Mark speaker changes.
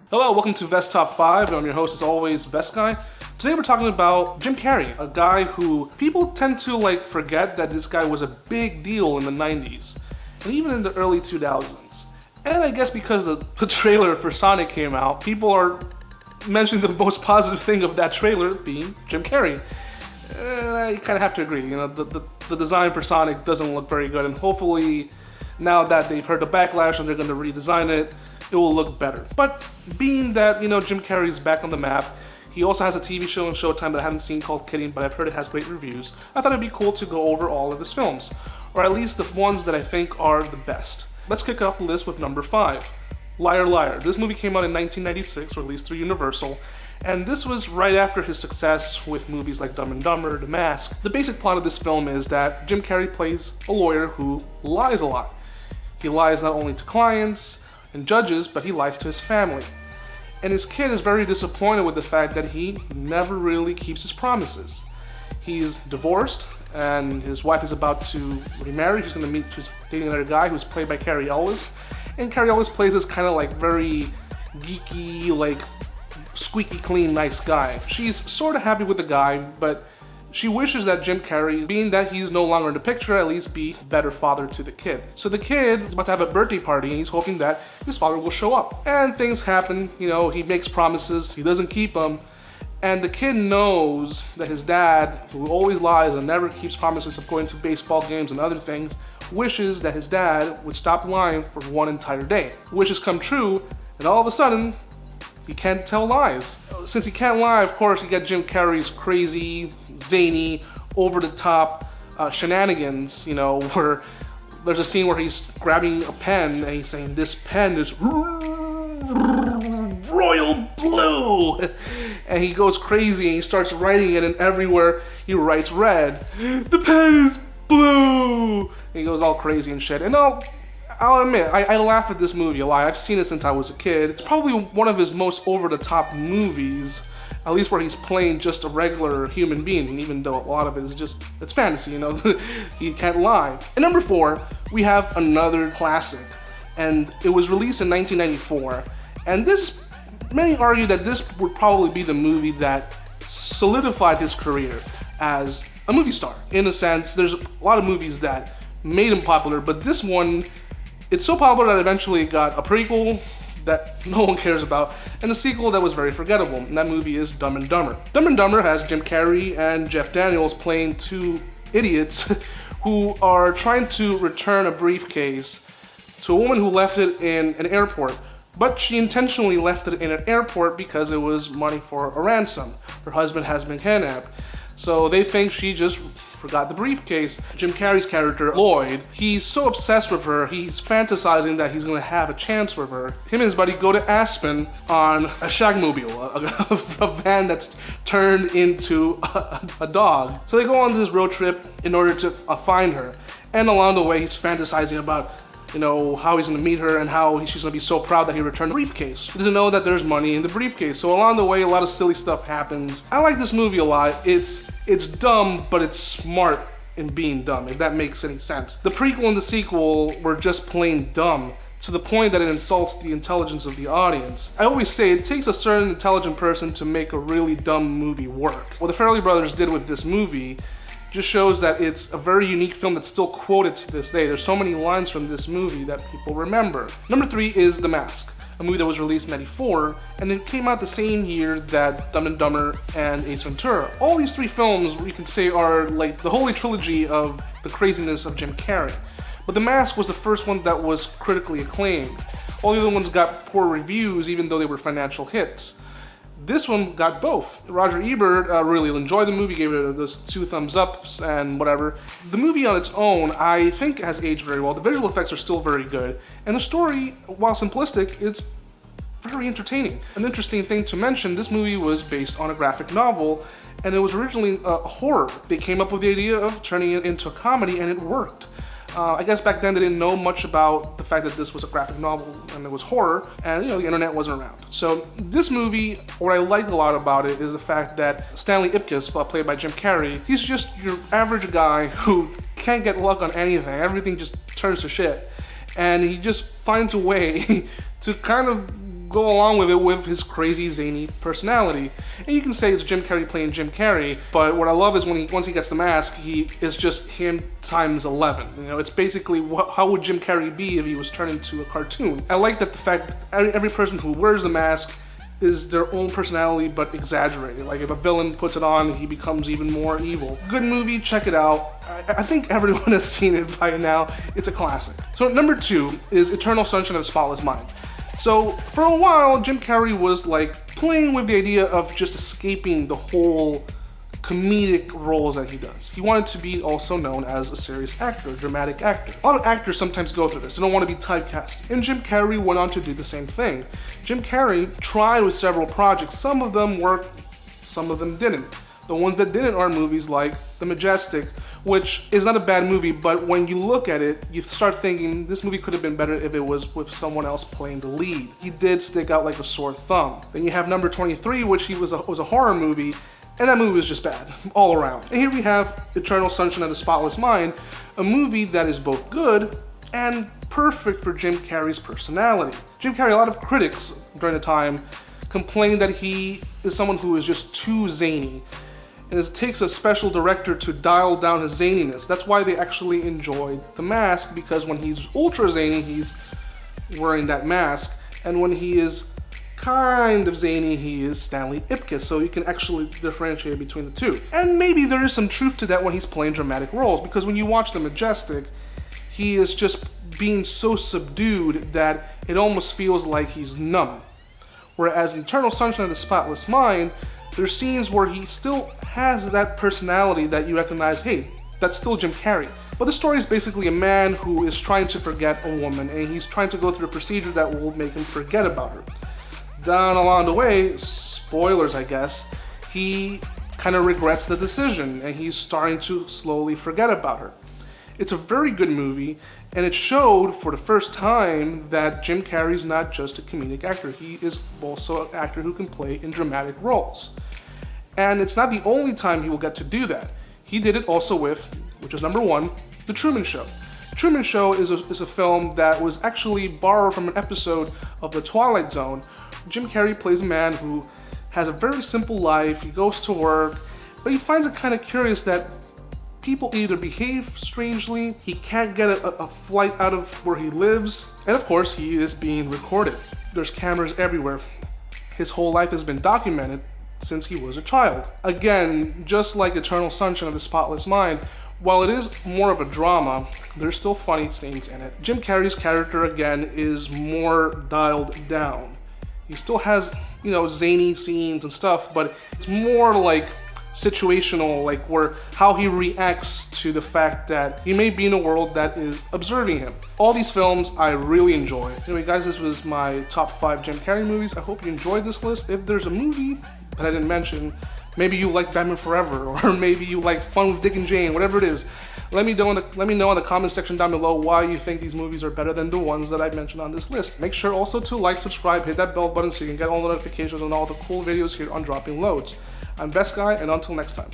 Speaker 1: Hello, welcome to Vest Top 5. I'm your host, as always, Vest Guy. Today we're talking about Jim Carrey, a guy who people tend to forget that this guy was a big deal in the 90s and even in the early 2000s. And I guess because the trailer for Sonic came out, people are mentioning the most positive thing of that trailer being Jim Carrey. And I kind of have to agree. The design for Sonic doesn't look very good, and hopefully now that they've heard the backlash and they're going to redesign it, it will look better. But being that, Jim Carrey's back on the map, he also has a TV show on Showtime that I haven't seen called Kidding, but I've heard it has great reviews. I thought it'd be cool to go over all of his films, or at least the ones that I think are the best. Let's kick off the list with number 5, Liar Liar. This movie came out in 1996, released through Universal, and this was right after his success with movies like Dumb and Dumber, The Mask. The basic plot of this film is that Jim Carrey plays a lawyer who lies a lot. He lies not only to clients and judges, but he lies to his family. And his kid is very disappointed with the fact that he never really keeps his promises. He's divorced, and his wife is about to remarry. She's dating another guy who's played by Cary Elwes. And Cary Elwes plays this kind of very geeky, squeaky clean, nice guy. She's sort of happy with the guy, but she wishes that Jim Carrey, being that he's no longer in the picture, at least be a better father to the kid. So the kid is about to have a birthday party, and he's hoping that his father will show up. And things happen, he makes promises, he doesn't keep them, and the kid knows that his dad, who always lies and never keeps promises of going to baseball games and other things, wishes that his dad would stop lying for one entire day. Wishes come true, and all of a sudden, he can't tell lies. Since he can't lie, of course, you get Jim Carrey's crazy, zany, over-the-top shenanigans, where there's a scene where he's grabbing a pen and he's saying, "This pen is royal blue!" And he goes crazy and he starts writing it, and everywhere he writes red. "The pen is blue!" And he goes all crazy and shit. And I'll admit, I laugh at this movie a lot. I've seen it since I was a kid. It's probably one of his most over-the-top movies, at least where he's playing just a regular human being, even though a lot of it is it's fantasy, He can't lie. At number 4, we have another classic, and it was released in 1994, and many argue that this would probably be the movie that solidified his career as a movie star. In a sense, there's a lot of movies that made him popular, but this one, it's so popular that eventually it got a prequel that no one cares about, and a sequel that was very forgettable, and that movie is Dumb and Dumber. Dumb and Dumber has Jim Carrey and Jeff Daniels playing two idiots who are trying to return a briefcase to a woman who left it in an airport, but she intentionally left it in an airport because it was money for a ransom. Her husband has been kidnapped, so they think she just forgot the briefcase. Jim Carrey's character, Lloyd, he's so obsessed with her, he's fantasizing that he's gonna have a chance with her. Him and his buddy go to Aspen on a shagmobile, a van that's turned into a dog. So they go on this road trip in order to find her. And along the way, he's fantasizing about how he's gonna meet her and how she's gonna be so proud that he returned the briefcase. He doesn't know that there's money in the briefcase. So along the way, a lot of silly stuff happens. I like this movie a lot. It's dumb, but it's smart in being dumb, if that makes any sense. The prequel and the sequel were just plain dumb, to the point that it insults the intelligence of the audience. I always say it takes a certain intelligent person to make a really dumb movie work. What the Farrelly brothers did with this movie just shows that it's a very unique film that's still quoted to this day. There's so many lines from this movie that people remember. Number 3 is The Mask, a movie that was released in 94, and it came out the same year that Dumb and Dumber and Ace Ventura. All these 3 films, you can say, are the holy trilogy of the craziness of Jim Carrey. But The Mask was the first one that was critically acclaimed. All the other ones got poor reviews, even though they were financial hits. This one got both. Roger Ebert really enjoyed the movie, gave it those 2 thumbs up and whatever. The movie on its own, I think, has aged very well. The visual effects are still very good. And the story, while simplistic, it's very entertaining. An interesting thing to mention, this movie was based on a graphic novel, and it was originally a horror. They came up with the idea of turning it into a comedy, and it worked. I guess back then they didn't know much about the fact that this was a graphic novel and it was horror, and the internet wasn't around. So this movie, what I liked a lot about it is the fact that Stanley Ipkiss, played by Jim Carrey, he's just your average guy who can't get luck on anything. Everything just turns to shit. And he just finds a way to kind of go along with it with his crazy zany personality. And you can say it's Jim Carrey playing Jim Carrey, but what I love is once he gets the mask, he is just him times 11. You know, it's basically how would Jim Carrey be if he was turned into a cartoon. I like that the fact that every person who wears the mask is their own personality but exaggerated. Like if a villain puts it on, he becomes even more evil. Good movie, check it out. I think everyone has seen it by now. It's a classic. So number 2 is Eternal Sunshine of the Spotless Mind. So for a while, Jim Carrey was like playing with the idea of just escaping the whole comedic roles that he does. He wanted to be also known as a serious actor, a dramatic actor. A lot of actors sometimes go through this. They don't want to be typecast. And Jim Carrey went on to do the same thing. Jim Carrey tried with several projects. Some of them worked, some of them didn't. The ones that didn't are movies like The Majestic, which is not a bad movie, but when you look at it, you start thinking this movie could have been better if it was with someone else playing the lead. He did stick out like a sore thumb. Then you have Number 23, which was a horror movie, and that movie was just bad, all around. And here we have Eternal Sunshine of the Spotless Mind, a movie that is both good and perfect for Jim Carrey's personality. Jim Carrey, a lot of critics during the time complained that he is someone who is just too zany. And it takes a special director to dial down his zaniness. That's why they actually enjoyed The Mask, because when he's ultra zany, he's wearing that mask. And when he is kind of zany, he is Stanley Ipkiss, so you can actually differentiate between the two. And maybe there is some truth to that when he's playing dramatic roles, because when you watch The Majestic, he is just being so subdued that it almost feels like he's numb. Whereas in Eternal Sunshine of the Spotless Mind, there's scenes where he still has that personality that you recognize, hey, that's still Jim Carrey. But the story is basically a man who is trying to forget a woman, and he's trying to go through a procedure that will make him forget about her. Down along the way, spoilers I guess, he kind of regrets the decision and he's starting to slowly forget about her. It's a very good movie, and it showed for the first time that Jim Carrey's not just a comedic actor. He is also an actor who can play in dramatic roles. And it's not the only time he will get to do that. He did it also with, which is number 1, The Truman Show. Truman Show is a film that was actually borrowed from an episode of The Twilight Zone. Jim Carrey plays a man who has a very simple life. He goes to work, but he finds it kind of curious that people either behave strangely, he can't get a flight out of where he lives, and of course he is being recorded. There's cameras everywhere. His whole life has been documented since he was a child. Again, just like Eternal Sunshine of the Spotless Mind, while it is more of a drama, there's still funny scenes in it. Jim Carrey's character, again, is more dialed down. He still has, you know, zany scenes and stuff, but it's more like situational, like where how he reacts to the fact that he may be in a world that is observing him. All these films I really enjoy. Anyway guys, this was my top 5 Jim Carrey movies. I hope you enjoyed this list. If there's a movie that I didn't mention, maybe you like Batman Forever, or maybe you like Fun with Dick and Jane, whatever it is, let me know in the comment section down below why you think these movies are better than the ones that I mentioned on this list. Make sure also to like, subscribe, hit that bell button so you can get all the notifications on all the cool videos here on Dropping Loads. I'm Best Guy, and until next time.